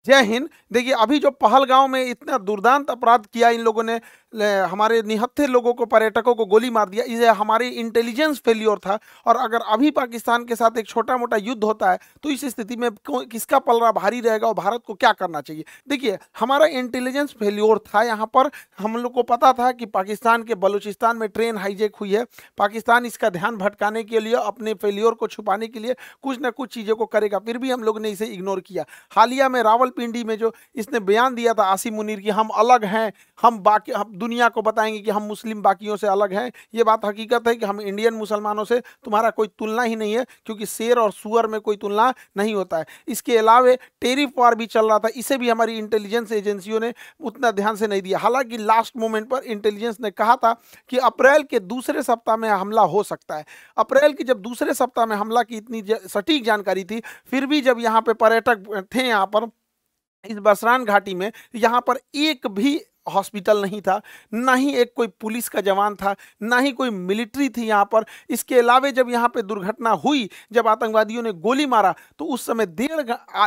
जय हिंद। देखिए अभी जो पहलगांव में इतना दुर्दांत अपराध किया इन लोगों ने, हमारे निहत्थे लोगों को, पर्यटकों को गोली मार दिया, ये हमारी इंटेलिजेंस फेल्योर था। और अगर अभी पाकिस्तान के साथ एक छोटा मोटा युद्ध होता है तो इस स्थिति में किसका पलड़ा भारी रहेगा और भारत को क्या करना चाहिए? देखिए हमारा इंटेलिजेंस फेल्योर था यहाँ पर। हम लोग को पता था कि पाकिस्तान के बलूचिस्तान में ट्रेन हाईजैक हुई है, पाकिस्तान इसका ध्यान भटकाने के लिए, अपने फेल्योर को छुपाने के लिए कुछ ना कुछ चीज़ों को करेगा, फिर भी हम लोग ने इसे इग्नोर किया। हालिया में रावलपिंडी में जो इसने बयान दिया था आसिम मुनीर की, हम अलग हैं, हम दुनिया को बताएंगे कि हम मुस्लिम बाकियों से अलग हैं, ये बात हकीकत है कि हम इंडियन मुसलमानों से तुम्हारा कोई तुलना ही नहीं है, क्योंकि शेर और सुअर में कोई तुलना नहीं होता है। इसके अलावा टेरिफ वार भी चल रहा था, इसे भी हमारी इंटेलिजेंस एजेंसियों ने उतना ध्यान से नहीं दिया। हालांकि लास्ट मोमेंट पर इंटेलिजेंस ने कहा था कि अप्रैल के दूसरे सप्ताह में हमला हो सकता है। अप्रैल की जब दूसरे सप्ताह में हमला की इतनी सटीक जानकारी थी, फिर भी जब यहाँ पे पर्यटक थे, यहाँ पर इस बसरान घाटी में, यहाँ पर एक भी हॉस्पिटल नहीं था, ना ही एक कोई पुलिस का जवान था, ना ही कोई मिलिट्री थी यहाँ पर। इसके अलावा जब यहाँ पे दुर्घटना हुई, जब आतंकवादियों ने गोली मारा, तो उस समय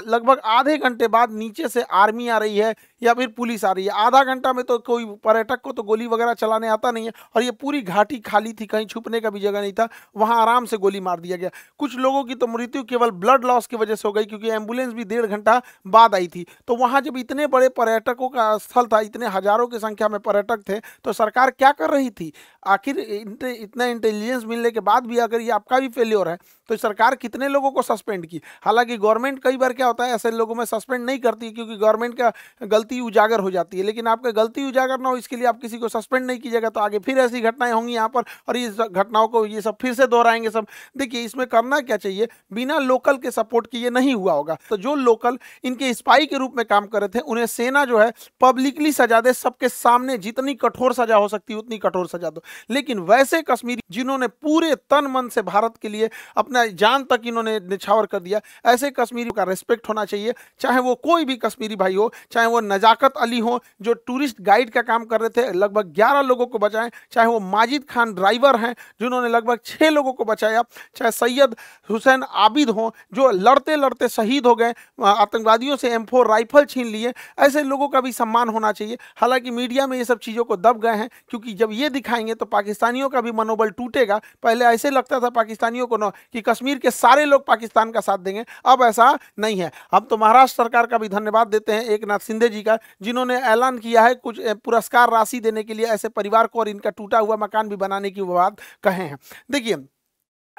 लगभग आधे घंटे बाद नीचे से आर्मी आ रही है या फिर पुलिस आ रही है। आधा घंटा में तो कोई पर्यटक को तो गोली वगैरह चलाने आता नहीं है, और ये पूरी घाटी खाली थी, कहीं छुपने का भी जगह नहीं था, वहाँ आराम से गोली मार दिया गया। कुछ लोगों की तो मृत्यु केवल ब्लड लॉस की वजह से हो गई, क्योंकि एम्बुलेंस भी 1.5 घंटा बाद आई थी। तो वहाँ जब इतने बड़े पर्यटकों का स्थल था, इतने हजारों की संख्या में पर्यटक थे, तो सरकार क्या कर रही थी? आखिर इतना इंटेलिजेंस मिलने के बाद भी अगर ये आपका भी फेल्योर है, तो सरकार कितने लोगों को सस्पेंड की? हालांकि गवर्नमेंट कई बार क्या होता है, ऐसे लोगों में सस्पेंड नहीं करती, क्योंकि गवर्नमेंट का गलती उजागर हो जाती है। लेकिन आपका गलती उजागर ना हो, इसके लिए आप किसी को सस्पेंड नहीं कीजिएगा, तो आगे फिर ऐसी घटनाएं होंगी यहाँ पर, और इस घटनाओं को ये सब फिर से दोहराएंगे सब। देखिए इसमें करना क्या चाहिए, बिना लोकल के सपोर्ट किए नहीं हुआ होगा। तो जो लोकल इनके स्पाई के रूप में काम कर रहे थे, उन्हें सेना जो है पब्लिकली सजा दे, सबके सामने जितनी कठोर सजा हो सकती है उतनी कठोर सजा दो। लेकिन वैसे कश्मीरी जिन्होंने पूरे तन मन से भारत के लिए अपना जान तक इन्होंने निछावर कर दिया, ऐसे कश्मीरी का रिस्पेक्ट होना चाहिए। चाहे वो कोई भी कश्मीरी भाई हो, चाहे वो नजाकत अली हो जो टूरिस्ट गाइड का काम कर रहे थे, लगभग 11 लोगों को बचाएं, चाहे वो माजिद खान ड्राइवर हैं जिन्होंने लगभग 6 लोगों को बचाया, चाहे सैयद हुसैन आबिद हो जो लड़ते लड़ते शहीद हो गए, आतंकवादियों से M4 राइफल छीन लिए, ऐसे लोगों का भी सम्मान होना चाहिए। हालांकि मीडिया में ये सब चीज़ों को दब गए हैं, क्योंकि जब ये दिखाएंगे तो पाकिस्तानियों का भी मनोबल टूटेगा। पहले ऐसे लगता था पाकिस्तानियों को कि कश्मीर के सारे लोग पाकिस्तान का साथ देंगे, अब ऐसा नहीं है। हम तो महाराष्ट्र सरकार का भी धन्यवाद देते हैं, एकनाथ शिंदे जी का, जिन्होंने ऐलान किया है कुछ पुरस्कार राशि देने के लिए ऐसे परिवार को, और इनका टूटा हुआ मकान भी बनाने की बात कहे हैं। देखिए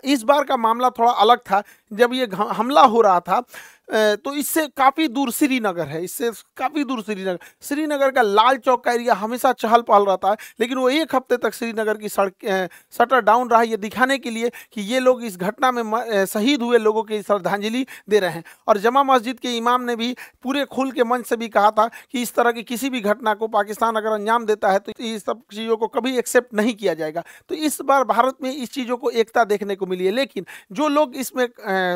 इस बार का मामला थोड़ा अलग था। जब ये हमला हो रहा था तो इससे काफ़ी दूर श्रीनगर है, इससे काफ़ी दूर श्रीनगर का लाल चौक का एरिया हमेशा चहल पहल रहता है, लेकिन वो एक हफ्ते तक श्रीनगर की सड़क शटर डाउन रहा, ये दिखाने के लिए कि ये लोग इस घटना में शहीद हुए लोगों की श्रद्धांजलि दे रहे हैं। और जमा मस्जिद के इमाम ने भी पूरे खुल के मंच से भी कहा था कि इस तरह की किसी भी घटना को पाकिस्तान अगर अंजाम देता है तो इस सब चीज़ों को कभी एक्सेप्ट नहीं किया जाएगा। तो इस बार भारत में इस चीज़ों को एकता देखने को मिली है। लेकिन जो लोग इसमें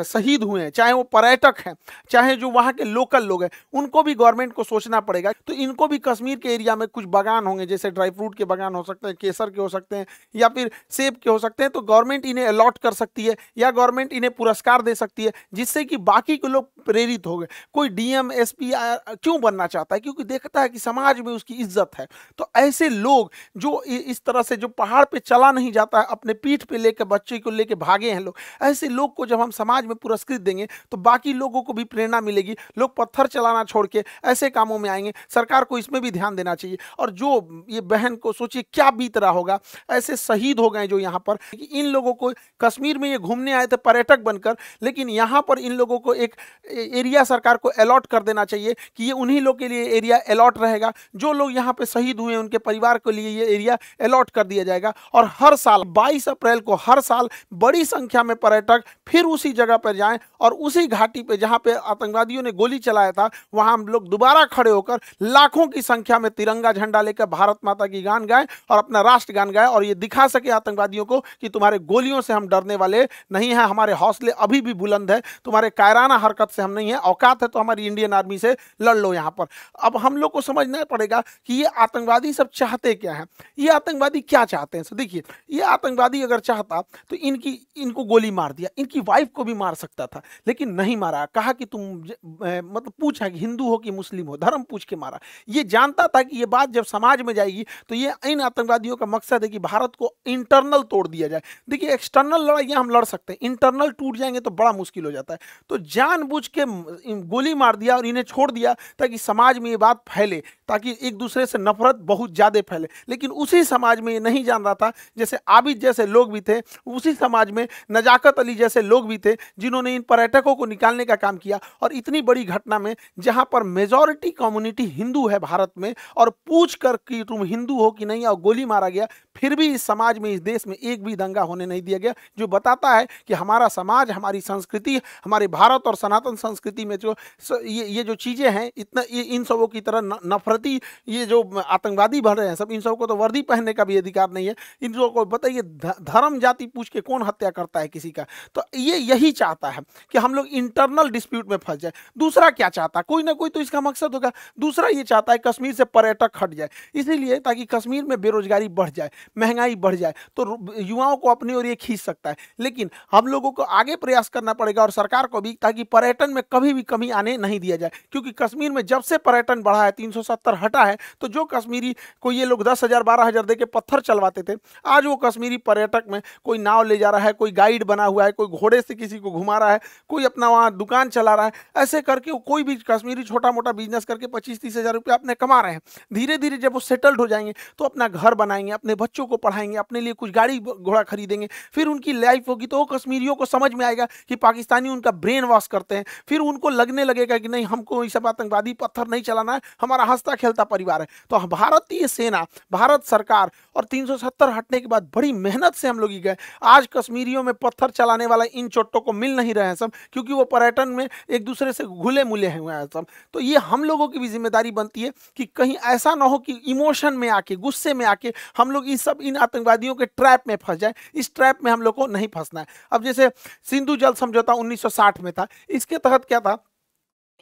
शहीद हुए हैं, चाहे वो पर्यटक हैं, चाहे जो वहाँ के लोकल लोग हैं, उनको भी गवर्नमेंट को सोचना पड़ेगा। तो इनको भी कश्मीर के एरिया में कुछ बागान होंगे, जैसे ड्राई फ्रूट के बागान हो सकते हैं, केसर के हो सकते हैं, या फिर सेब के हो सकते हैं, तो गवर्नमेंट इन्हें अलॉट कर सकती है, या गवर्नमेंट इन्हें पुरस्कार दे सकती है, जिससे कि बाकी के लोग प्रेरित हो गए। कोई DM SP क्यों बनना चाहता है? क्योंकि देखता है कि समाज में उसकी इज्जत है। तो ऐसे लोग जो इस तरह से, जो पहाड़ पे चला नहीं जाता है, अपने पीठ पे लेकर बच्चे को लेकर भागे हैं लोग, ऐसे लोग को जब हम समाज में पुरस्कृत देंगे तो बाकी लोगों को भी प्रेरणा मिलेगी, लोग पत्थर चलाना छोड़ के ऐसे कामों में आएंगे। सरकार को इसमें भी ध्यान देना चाहिए। और जो ये बहन को सोचिए क्या बीत रहा होगा, ऐसे शहीद हो गए जो यहाँ पर, इन लोगों को कश्मीर में ये घूमने आए थे पर्यटक बनकर, लेकिन यहाँ पर इन लोगों को एक एरिया सरकार को अलॉट कर देना चाहिए कि ये उन्हीं लोग के लिए एरिया अलॉट रहेगा। जो लोग यहाँ पे शहीद हुए हैं उनके परिवार के लिए ये एरिया अलॉट कर दिया जाएगा। और हर साल 22 अप्रैल को हर साल बड़ी संख्या में पर्यटक फिर उसी जगह पर जाएं, और उसी घाटी पे जहाँ पे आतंकवादियों ने गोली चलाया था, वहां हम लोग दोबारा खड़े होकर लाखों की संख्या में तिरंगा झंडा लेकर भारत माता की गान गाएं और अपना राष्ट्र गान गाएं, और ये दिखा सके आतंकवादियों को कि तुम्हारे गोलियों से हम डरने वाले नहीं हैं, हमारे हौसले अभी भी बुलंद है, तुम्हारे कायराना हरकत से हम नहीं है, औकात है तो हमारी इंडियन आर्मी से लड़ लो यहाँ पर। अब हम लोग को समझना पड़ेगा कि ये आतंकवादी सब चाहते क्या है, ये आतंकवादी क्या चाहते हैं। तो देखिए ये आतंकवादी अगर चाहता तो इनको गोली मार दिया, इनकी वाइफ को भी मार सकता था, लेकिन नहीं मारा। कहा कहा कि तुम मतलब पूछा कि हिंदू हो कि मुस्लिम हो, धर्म पूछ के मारा। ये जानता था कि ये बात जब समाज में जाएगी तो ये इन आतंकवादियों का मकसद है कि भारत को इंटरनल तोड़ दिया जाए। देखिए एक्सटर्नल लड़ाइयाँ हम लड़ सकते हैं, इंटरनल टूट जाएंगे तो बड़ा मुश्किल हो जाता है। तो जानबूझ के गोली मार दिया और इन्हें छोड़ दिया ताकि समाज में ये बात फैले, ताकि एक दूसरे से नफरत बहुत ज्यादा फैले। लेकिन उसी समाज में ये नहीं जान रहा था, जैसे आबिद जैसे लोग भी थे, उसी समाज में नजाकत अली जैसे लोग भी थे जिन्होंने इन पर्यटकों को निकालने का काम किया। और इतनी बड़ी घटना में जहां पर मेजॉरिटी कम्युनिटी हिंदू है भारत में, और पूछ कर कि तुम हिंदू हो कि नहीं, और गोली मारा गया, फिर भी इस समाज में, इस देश में एक भी दंगा होने नहीं दिया गया। जो बताता है कि हमारा समाज, हमारी संस्कृति, हमारे भारत और सनातन संस्कृति में जो ये जो चीजें हैं, इतना इन सबों की तरह नफरती ये जो आतंकवादी बढ़ रहे हैं सब, इन सबको तो वर्दी पहनने का भी अधिकार नहीं है। इन लोगों को बताइए धर्म जाति पूछ के कौन हत्या करता है किसी का? तो ये यही चाहता है कि हम लोग इंटरनल डिस्प्यूट में फंस जाए। दूसरा क्या चाहता है? कोई ना कोई तो इसका मकसद होगा। दूसरा ये चाहता है कश्मीर से पर्यटक हट जाए, इसीलिए ताकि कश्मीर में बेरोजगारी बढ़ जाए, महंगाई बढ़ जाए, तो युवाओं को अपनी ओर ये खींच सकता है। लेकिन हम लोगों को आगे प्रयास करना पड़ेगा और सरकार को भी, ताकि पर्यटन में कभी भी कमी आने नहीं दिया जाए। क्योंकि कश्मीर में जब से पर्यटन बढ़ा है, 370 हटा है, तो जो कश्मीरी को ये लोग 10,000 12,000 दे के पत्थर चलवाते थे, आज वो कश्मीरी पर्यटक में कोई नाव ले जा रहा है, कोई गाइड बना हुआ है, कोई घोड़े से किसी को घुमा रहा है, कोई अपना वहाँ दुकान चला रहा है। ऐसे करके कोई भी कश्मीरी छोटा मोटा बिजनेस करके 25-30 हज़ार रुपये अपने कमा रहे हैं। धीरे धीरे जब वो सेटल्ड हो जाएंगे तो अपना घर बनाएंगे, अपने बच्चों को पढ़ाएंगे, अपने लिए कुछ गाड़ी घोड़ा खरीदेंगे, फिर उनकी लाइफ होगी। तो वो कश्मीरियों को समझ में आएगा कि पाकिस्तानी उनका ब्रेन वॉश करते हैं। फिर उनको लगने लगेगा कि नहीं, हमको ये सब आतंकवादी पत्थर नहीं चलाना है, हमारा हंसता खेलता परिवार है। तो भारतीय सेना, भारत सरकार और 370 हटने के बाद बड़ी मेहनत से हम लोग ही गए। आज कश्मीरियों में पत्थर चलाने वाला इन चोट्टों को मिल नहीं रहे हैं सब, क्योंकि वो पर्यटन में एक दूसरे से घुले मुले हुए हैं सब। तो ये हम लोगों की भी जिम्मेदारी बनती है कि कहीं ऐसा ना हो कि इमोशन में आके, गुस्से में आके हम लोग इन आतंकवादियों के ट्रैप में फंस जाए। इस ट्रैप में हम लोग को नहीं फंसना है। अब जैसे सिंधु जल समझौता 1960 में था, इसके तहत क्या था,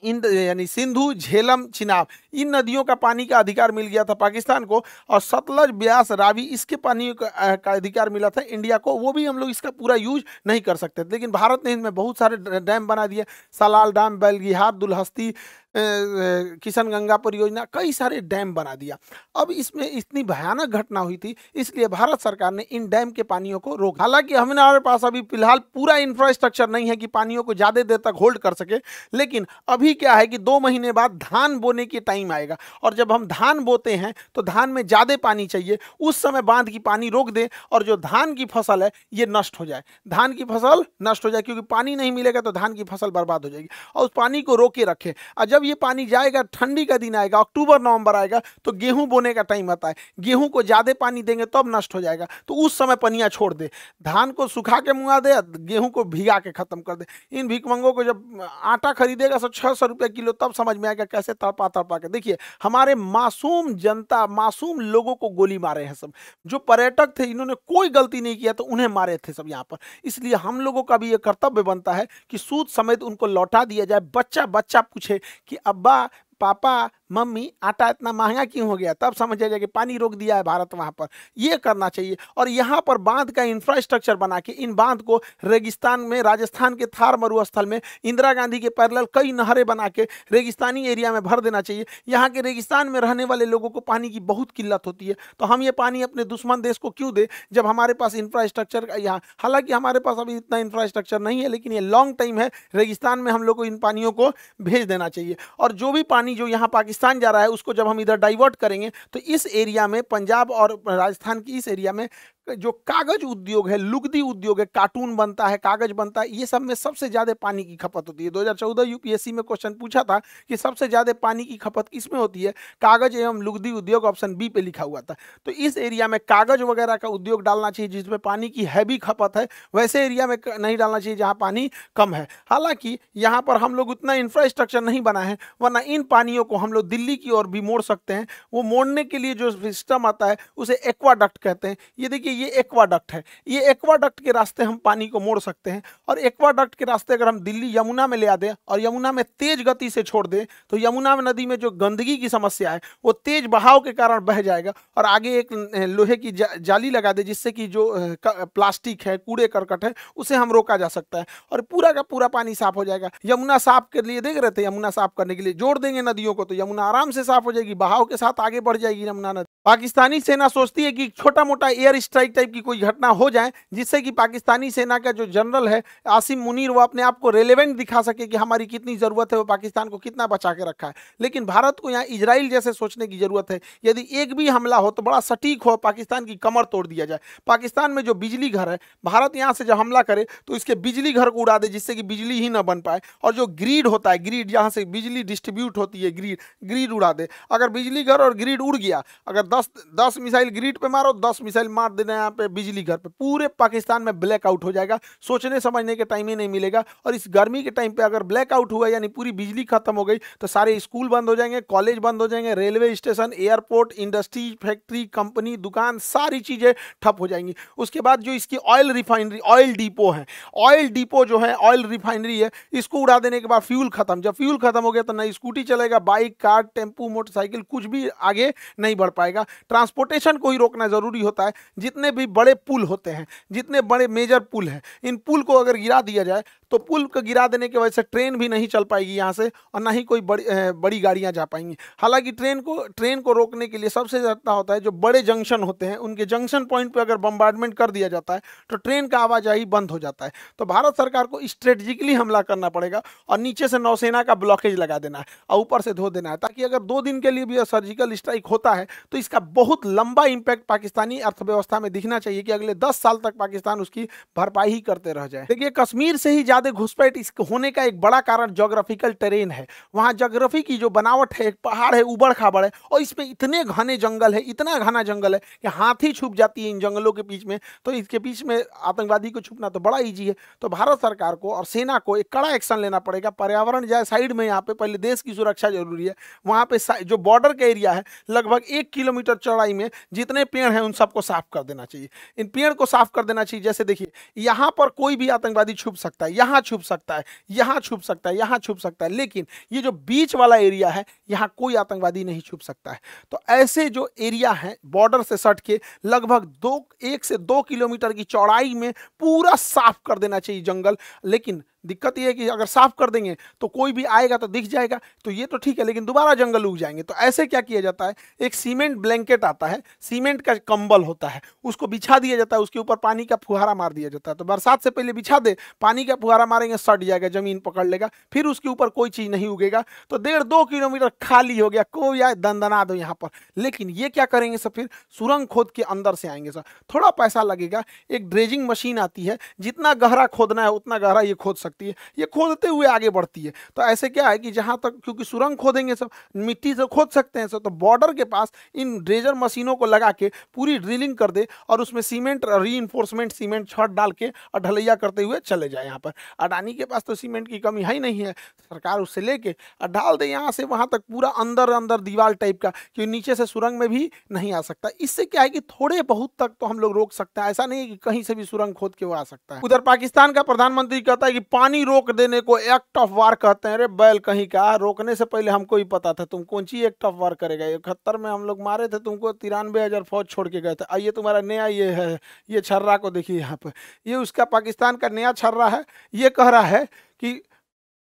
इन यानी सिंधु, झेलम, चिनाब, इन नदियों का पानी का अधिकार मिल गया था पाकिस्तान को, और सतलज, ब्यास, रावी, इसके पानी का अधिकार मिला था इंडिया को। वो भी हम लोग इसका पूरा यूज नहीं कर सकते, लेकिन भारत ने इनमें बहुत सारे डैम बना दिए। सलाल डैम, बेलगिहार, दुलहस्ती, किशन गंगा परियोजना, कई सारे डैम बना दिया। अब इसमें इतनी भयानक घटना हुई थी, इसलिए भारत सरकार ने इन डैम के पानियों को रोका। हालांकि हमारे पास अभी फिलहाल पूरा इंफ्रास्ट्रक्चर नहीं है कि पानियों को ज़्यादा देर तक होल्ड कर सके, लेकिन अभी क्या है कि 2 महीने बाद धान बोने की टाइम आएगा, और जब हम धान बोते हैं तो धान में ज़्यादा पानी चाहिए। उस समय बांध की पानी रोक दें और जो धान की फसल है ये नष्ट हो जाए, धान की फसल नष्ट हो जाए, क्योंकि पानी नहीं मिलेगा तो धान की फसल बर्बाद हो जाएगी। और उस पानी को रोके रखें, और जब ये पानी जाएगा, ठंडी का दिन आएगा, अक्टूबर नवंबर आएगा, तो गेहूं बोने का टाइम आता है। गेहूं को ज्यादा पानी देंगे तब नष्ट हो जाएगा, तो उस समय पनिया छोड़ दे। धान को सुखा के मुआ दे, गेहूं को भिगा के खत्म कर दे। इन भिकमंगों को जब आटा खरीदेगा 600 रुपये किलो, तब समझ में आएगा कैसे तड़पा तड़पा के। देखिए हमारे मासूम जनता, मासूम लोगों को गोली मारे हैं सब। जो पर्यटक थे, इन्होंने कोई गलती नहीं किया तो उन्हें मारे थे सब यहाँ पर। इसलिए हम लोगों का भी ये कर्तव्य बनता है कि सूद समेत उनको लौटा दिया जाए। बच्चा बच्चा पूछे कि अब्बा, पापा, मम्मी, आटा इतना महंगा क्यों हो गया, तब समझ जाएगा कि पानी रोक दिया है भारत वहाँ पर। ये करना चाहिए। और यहाँ पर बांध का इंफ्रास्ट्रक्चर बना के इन बांध को रेगिस्तान में, राजस्थान के थार मरुस्थल में इंदिरा गांधी के पैरेलल कई नहरें बना के रेगिस्तानी एरिया में भर देना चाहिए। यहाँ के रेगिस्तान में रहने वाले लोगों को पानी की बहुत किल्लत होती है, तो हम ये पानी अपने दुश्मन देश को क्यों दे, जब हमारे पास इंफ्रास्ट्रक्चर यहाँ, हालांकि हमारे पास अभी इतना इंफ्रास्ट्रक्चर नहीं है, लेकिन ये लॉन्ग टाइम है, रेगिस्तान में हम लोग को इन पानियों को भेज देना चाहिए। और जो भी पानी जो यहाँ पाकिस्तान जा रहा है, उसको जब हम इधर डाइवर्ट करेंगे तो इस एरिया में, पंजाब और राजस्थान की इस एरिया में जो कागज उद्योग है, लुगदी उद्योग है, कार्टून बनता है, कागज बनता है, ये सब में सबसे ज्यादा पानी की खपत होती है। 2014 यूपीएससी में क्वेश्चन पूछा था कि सबसे ज्यादा पानी की खपत किसमें होती है, कागज एवं लुगदी उद्योग, ऑप्शन बी पे लिखा हुआ था। तो इस एरिया में कागज वगैरह का उद्योग डालना चाहिए जिसमें पानी की हैवी खपत है, वैसे एरिया में नहीं डालना चाहिए जहाँ पानी कम है। हालांकि यहाँ पर हम लोग उतना इंफ्रास्ट्रक्चर नहीं बना है, वरना इन पानियों को हम लोग दिल्ली की ओर भी मोड़ सकते हैं। वो मोड़ने के लिए जो सिस्टम आता है उसे एक्वाडक्ट कहते हैं। ये देखिए, ये एक्वाडक्ट है, ये एक्वाडक्ट के रास्ते हम पानी को मोड़ सकते हैं। और एक्वाडक्ट के रास्ते अगर हम दिल्ली यमुना में ले आ दें और यमुना में तेज गति से छोड़ दें तो यमुना नदी में जो गंदगी की समस्या है वो तेज बहाव के कारण बह जाएगा। और आगे एक लोहे की जाली लगा दे जिससे कि जो प्लास्टिक है, कूड़े करकट है, उसे हम रोका जा सकता है और पूरा का पूरा पानी साफ हो जाएगा। यमुना साफ के लिए देख रहे थे, यमुना साफ करने के लिए जोड़ देंगे नदियों को तो यमुना आराम से साफ हो जाएगी, बहाव के साथ आगे बढ़ जाएगी यमुना नदी। पाकिस्तानी सेना सोचती है कि छोटा मोटा एयर स्ट्राइक टाइप की कोई घटना हो जाए जिससे कि पाकिस्तानी सेना का जो जनरल है आसिम मुनीर वो अपने आप को रेलेवेंट दिखा सके कि हमारी कितनी जरूरत है, वो पाकिस्तान को कितना बचा के रखा है। लेकिन भारत को यहाँ इजराइल जैसे सोचने की जरूरत है, यदि एक भी हमला हो तो बड़ा सटीक हो, पाकिस्तान की कमर तोड़ दिया जाए। पाकिस्तान में जो बिजली घर है, भारत यहाँ से जब हमला करे तो इसके बिजली घर को उड़ा दे जिससे कि बिजली ही ना बन पाए। और जो ग्रिड होता है, ग्रिड जहाँ से बिजली डिस्ट्रीब्यूट होती है, ग्रिड उड़ा दे। अगर बिजली घर और ग्रिड उड़ गया, अगर 10 मिसाइल ग्रिड पे मारो, 10 मिसाइल मार देना यहाँ पे बिजली घर पे, पूरे पाकिस्तान में ब्लैकआउट हो जाएगा, सोचने समझने के टाइम ही नहीं मिलेगा। और इस गर्मी के टाइम पे अगर ब्लैकआउट हुआ यानी पूरी बिजली खत्म हो गई तो सारे स्कूल बंद हो जाएंगे, कॉलेज बंद हो जाएंगे, railway station, airport, industry, factory, company, दुकान, सारी चीजें ठप हो जाएंगी। उसके बाद जो इसकी ऑयल रिफाइनरी, ऑयल डिपो है, ऑयल डिपो जो है, ऑयल रिफाइनरी है, इसको उड़ा देने के बाद फ्यूल खत्म। जब फ्यूल खत्म हो गया तो ना स्कूटी चलेगा, बाइक, कार, टेम्पू, मोटरसाइकिल कुछ भी आगे नहीं बढ़ पाएगा। ट्रांसपोर्टेशन को ही रोकना जरूरी होता है। जितने भी बड़े पुल होते हैं, जितने बड़े मेजर पुल हैं, इन पुल को अगर गिरा दिया जाए तो पुल को गिरा देने की वजह से ट्रेन भी नहीं चल पाएगी यहाँ से और ना ही कोई बड़ी गाड़ियाँ जा पाएंगी। हालांकि ट्रेन को रोकने के लिए सबसे ज़्यादा होता है जो बड़े जंक्शन होते हैं, उनके जंक्शन पॉइंट पे अगर बम्बार्डमेंट कर दिया जाता है तो ट्रेन का आवाजाही बंद हो जाता है। तो भारत सरकार को स्ट्रेटेजिकली हमला करना पड़ेगा और नीचे से नौसेना का ब्लॉकेज लगा देना है और ऊपर से धो देना है, ताकि अगर 2 दिन के लिए भी सर्जिकल स्ट्राइक होता है तो इसका बहुत लंबा इंपैक्ट पाकिस्तानी अर्थव्यवस्था में दिखना चाहिए कि अगले 10 साल तक पाकिस्तान उसकी भरपाई ही करते रह जाए। देखिए, कश्मीर से ही ज्यादा घुसपैठ इस होने का एक बड़ा कारण ज्योग्राफिकल टेरेन है। वहां ज्योग्राफी की जो बनावट है, एक पहाड़ है, उबड़ खाबड़ है और इसमें इतने घने जंगल है, इतना घना जंगल है कि हाथी छुप जाती है इन जंगलों के बीच में। तो इसके बीच में आतंकवादी को छुपना तो बड़ा ईजी है। तो भारत सरकार को और सेना को एक कड़ा एक्शन लेना पड़ेगा। पर्यावरण जाए साइड में, यहाँ पे पहले देश की सुरक्षा जरूरी है। वहां पे जो बॉर्डर का एरिया है, लगभग 1 किलोमीटर चौड़ाई में जितने पेड़ हैं उन सबको साफ कर देना चाहिए। इन पेड़ को साफ कर देना चाहिए। जैसे देखिए, यहाँ पर कोई भी आतंकवादी छुप सकता है, यहाँ छुप सकता है, यहाँ छुप सकता है, यहाँ छुप सकता है, लेकिन ये जो बीच वाला एरिया है यहाँ कोई आतंकवादी नहीं छुप सकता है। तो ऐसे जो एरिया है बॉर्डर से सट के लगभग 1 से 2 किलोमीटर की चौड़ाई में पूरा साफ कर देना चाहिए जंगल। लेकिन दिक्कत यह है कि अगर साफ कर देंगे तो कोई भी आएगा तो दिख जाएगा, तो ये तो ठीक है, लेकिन दोबारा जंगल उग जाएंगे। तो ऐसे क्या किया जाता है, एक सीमेंट ब्लैंकेट आता है, सीमेंट का कंबल होता है, उसको बिछा दिया जाता है, उसके ऊपर पानी का फुहारा मार दिया जाता है। तो बरसात से पहले बिछा दे, पानी का फुहारा मारेंगे, सट जाएगा, जमीन पकड़ लेगा, फिर उसके ऊपर कोई चीज नहीं उगेगा। तो 1.5-2 किलोमीटर खाली हो गया, कोई आए दंदना दो यहाँ पर। लेकिन ये क्या करेंगे सर, फिर सुरंग खोद के अंदर से आएंगे सर, थोड़ा पैसा लगेगा। एक ड्रेजिंग मशीन आती है, जितना गहरा खोदना है उतना गहरा ये खोद सकती है, ये खोदते हुए आगे बढ़ती है। तो ऐसे क्या है कि जहां तक, क्योंकि सुरंग खोदेंगे सब, मिट्टी से खोद सकते हैं सब, तो बॉर्डर के पास इन ड्रेजर मशीनों को लगा के पूरी ड्रिलिंग कर दे और उसमें सीमेंट, रीइंफोर्समेंट सीमेंट छत डाल के और ढलैया करते हुए चले जाए। यहाँ पर अडानी के पास तो सीमेंट की कमी है ही नहीं है, सरकार उससे लेके और डाल दे यहाँ से वहां तक पूरा अंदर अंदर दीवार टाइप का, क्योंकि नीचे से सुरंग में भी नहीं आ सकता। इससे क्या है कि थोड़े बहुत तक तो हम लोग रोक सकते हैं, ऐसा नहीं है कि कहीं से भी सुरंग खोद के वो आ सकता है। उधर पाकिस्तान का प्रधानमंत्री कहता है कि पानी रोक देने को एक्ट ऑफ वार कहते हैं। अरे बैल कहीं का, रोकने से पहले हमको ही पता था, तुम कौन सी एक्ट ऑफ वार करेगा। 71 में हम लोग मारे थे तुमको, 93,000 फौज छोड़ के गए थे। आइए तुम्हारा नया ये है, ये छर्रा को देखिए यहाँ पे, ये उसका पाकिस्तान का नया छर्रा है। ये कह रहा है कि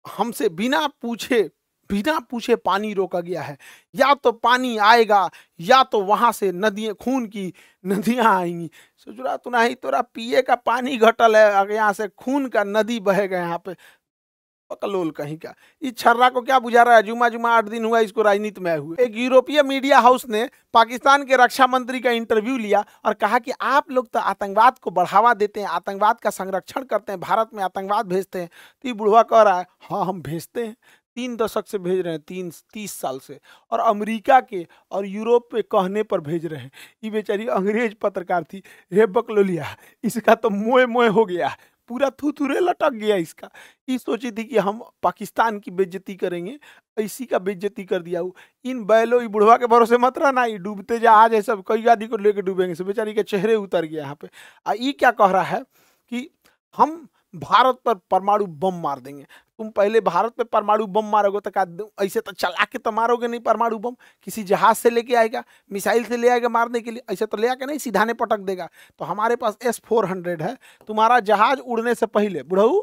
हमसे बिना पूछे पानी रोका गया है, या तो पानी आएगा या तो वहां से नदियां, खून की नदियां आएंगी। सोच रहा तू नहीं, तोरा पिए का पानी घटल है, अगर यहाँ से खून का नदी बहेगा यहाँ पे, पकलोल कहीं का। इस छर्रा को क्या बुझा रहा है, जुमा 8 दिन हुआ इसको राजनीति में आए हुए। एक यूरोपीय मीडिया हाउस ने पाकिस्तान के रक्षा मंत्री का इंटरव्यू लिया और कहा कि आप लोग तो आतंकवाद को बढ़ावा देते हैं, आतंकवाद का संरक्षण करते हैं, भारत में आतंकवाद भेजते हैं। तो ये बुढ़वा कह रहा है, हाँ हम भेजते हैं, 3 दशक से भेज रहे हैं, 30 साल से, और अमेरिका के और यूरोप पे कहने पर भेज रहे हैं। ये बेचारी अंग्रेज पत्रकार थी, रे बकलोलिया, इसका तो मोए मोए हो गया। पूरा थुथुरे लटक गया इसका। ये सोची थी कि हम पाकिस्तान की बेइज्जती करेंगे, इसी का बेइज्जती कर दिया। इन बैलों, ये बुढ़वा के भरोसे मत रहना, ये डूबते जहाज है सब, कई आदमी को लेकर डूबेंगे सब। बेचारी के चेहरे उतर गया यहाँ पे। ये क्या कह रहा है कि हम भारत पर परमाणु बम मार देंगे। तुम पहले भारत पे परमाणु बम मारोगे तो क्या ऐसे तो चला के तो मारोगे नहीं परमाणु बम? किसी जहाज से लेके आएगा, मिसाइल से ले आएगा मारने के लिए, ऐसे तो ले आके नहीं सीधा ने पटक देगा। तो हमारे पास S-400 है। तुम्हारा जहाज उड़ने से पहले, बुढ़ऊ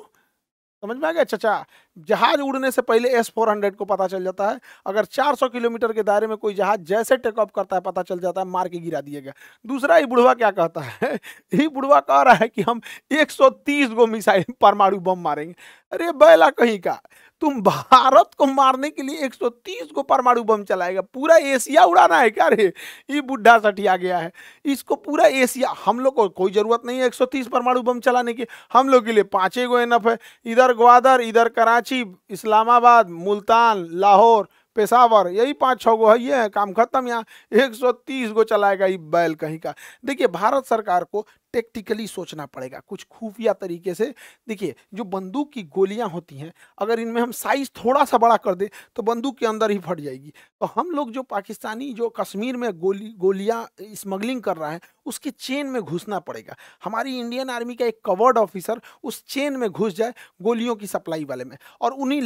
समझ में आ गया चचा, जहाज उड़ने से पहले S-400 को पता चल जाता है। अगर 400 किलोमीटर के दायरे में कोई जहाज जैसे टेक ऑफ करता है पता चल जाता है, मार के गिरा दिएगा। दूसरा, ये बुढ़वा क्या कहता है ये बुढ़वा कह रहा है कि हम 130 गो मिसाइल परमाणु बम मारेंगे। अरे बैला कहीं का, तुम भारत को मारने के लिए 130 को परमाणु बम चलाएगा? पूरा एशिया उड़ाना है क्या रे? ये बुढ़ा सठिया गया है, इसको पूरा एशिया। हम लोग को कोई जरूरत नहीं है 130 परमाणु बम चलाने की, हम लोग के लिए 5 गो एनफ है। इधर ग्वादर, इधर कराची, इस्लामाबाद, मुल्तान, लाहौर, पेशावर, यही 5-6 गो है, ये है काम खत्म। यहाँ 130 गो चलाएगा ये बैल कहीं का। देखिए, भारत सरकार को टेक्टिकली सोचना पड़ेगा कुछ खुफिया तरीके से। देखिए, जो बंदूक की गोलियां होती हैं, अगर इनमें हम साइज थोड़ा सा बड़ा कर दे तो बंदूक के अंदर ही फट जाएगी। तो हम लोग जो पाकिस्तानी जो कश्मीर में गोलियां स्मगलिंग कर रहा है, उसके चेन में घुसना पड़ेगा। हमारी इंडियन आर्मी का एक कवर्ड ऑफिसर उस चेन में घुस जाए गोलियों की सप्लाई वाले में, और उन्हीं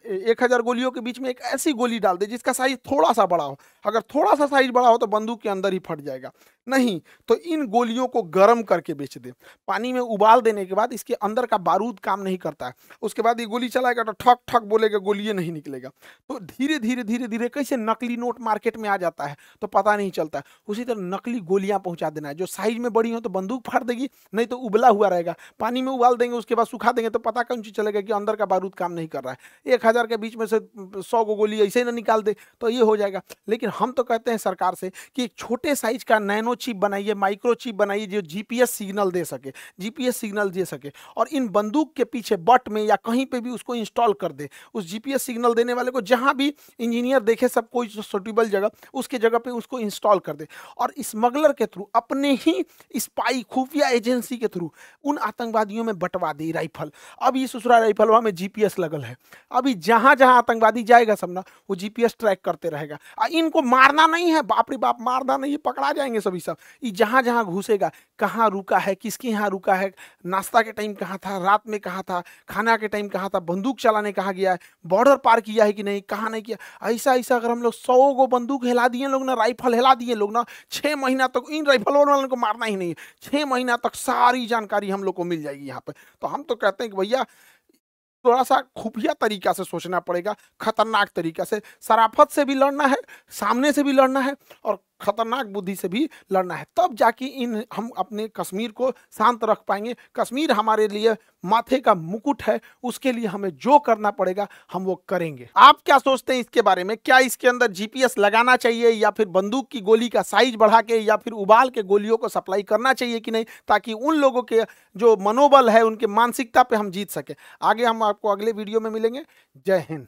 1000 गोलियों के बीच में एक ऐसी गोली डाल दे जिसका साइज थोड़ा सा बड़ा हो। अगर थोड़ा सा साइज बड़ा हो तो बंदूक के अंदर ही फट जाएगा। नहीं तो इन गोलियों को गर्म करके बेच दे, पानी में उबाल देने के बाद इसके अंदर का बारूद काम नहीं करता है, उसके बाद ये गोली चलाएगा तो ठक ठक बोलेगा, गोली नहीं निकलेगा। तो धीरे धीरे धीरे धीरे कैसे नकली नोट मार्केट में आ जाता है तो पता नहीं चलता है। उसी तरह नकली गोलियां पहुंचा देना है, जो साइज में बड़ी हो तो बंदूक फाड़ देगी, नहीं तो उबला हुआ रहेगा। पानी में उबाल देंगे, उसके बाद सुखा देंगे तो पता कौन चीज चलेगा कि अंदर का बारूद काम नहीं कर रहा है। 1000 के बीच में से 100 गो गोली ऐसे ही ना निकाल दे तो ये हो जाएगा। लेकिन हम तो कहते हैं सरकार से कि एक छोटे साइज का नैनो चिप बनाइए, माइक्रो चिप बनाइए, जो जीपीएस सिग्नल दे सके, जीपीएस सिग्नल दे सके, और इन बंदूक के पीछे बट में या कहीं पे भी उसको इंस्टॉल कर दे। उस जीपीएस सिग्नल देने वाले को जहां भी इंजीनियर देखे, सब कोई सुटेबल जगह, उसके जगह पे उसको इंस्टॉल कर दे, और स्मगलर के थ्रू, अपने ही स्पाई खुफिया एजेंसी के थ्रू उन आतंकवादियों में बंटवा दे राइफल। अब ये ससुरा राइफलवा में जीपीएस लगल है, अभी जहां जहां आतंकवादी जाएगा सब ना, वो जीपीएस ट्रैक करते रहेगा। इनको मारना नहीं है, बाप रे बाप, मारना नहीं है, पकड़ा जाएंगे सभी सब। ये जहां जहां घुसेगा, कहाँ रुका है, किसके यहाँ रुका है, नाश्ता के टाइम कहाँ था, रात में कहाँ था, खाना के टाइम कहाँ था, बंदूक चलाने कहाँ गया है, बॉर्डर पार किया है कि नहीं, कहाँ नहीं किया। ऐसा ऐसा अगर हम लोग 100 गो बंदूक हिला दिए लोग ना, राइफल हिला दिए लोग ना, 6 महीना तक इन राइफल वालों को मारना ही नहीं है। 6 महीना तक सारी जानकारी हम लोग को मिल जाएगी यहाँ पे। तो हम तो कहते हैं कि भैया थोड़ा सा खुफिया तरीका से सोचना पड़ेगा, खतरनाक तरीका से। शराफत से भी लड़ना है, सामने से भी लड़ना है, और खतरनाक बुद्धि से भी लड़ना है। तब जाके हम अपने कश्मीर को शांत रख पाएंगे। कश्मीर हमारे लिए माथे का मुकुट है, उसके लिए हमें जो करना पड़ेगा हम वो करेंगे। आप क्या सोचते हैं इसके बारे में? क्या इसके अंदर जीपीएस लगाना चाहिए, या फिर बंदूक की गोली का साइज बढ़ा के, या फिर उबाल के गोलियों को सप्लाई करना चाहिए कि नहीं, ताकि उन लोगों के जो मनोबल है, उनके मानसिकता पे हम जीत सके? आगे हम आपको अगले वीडियो में मिलेंगे। जय हिंद।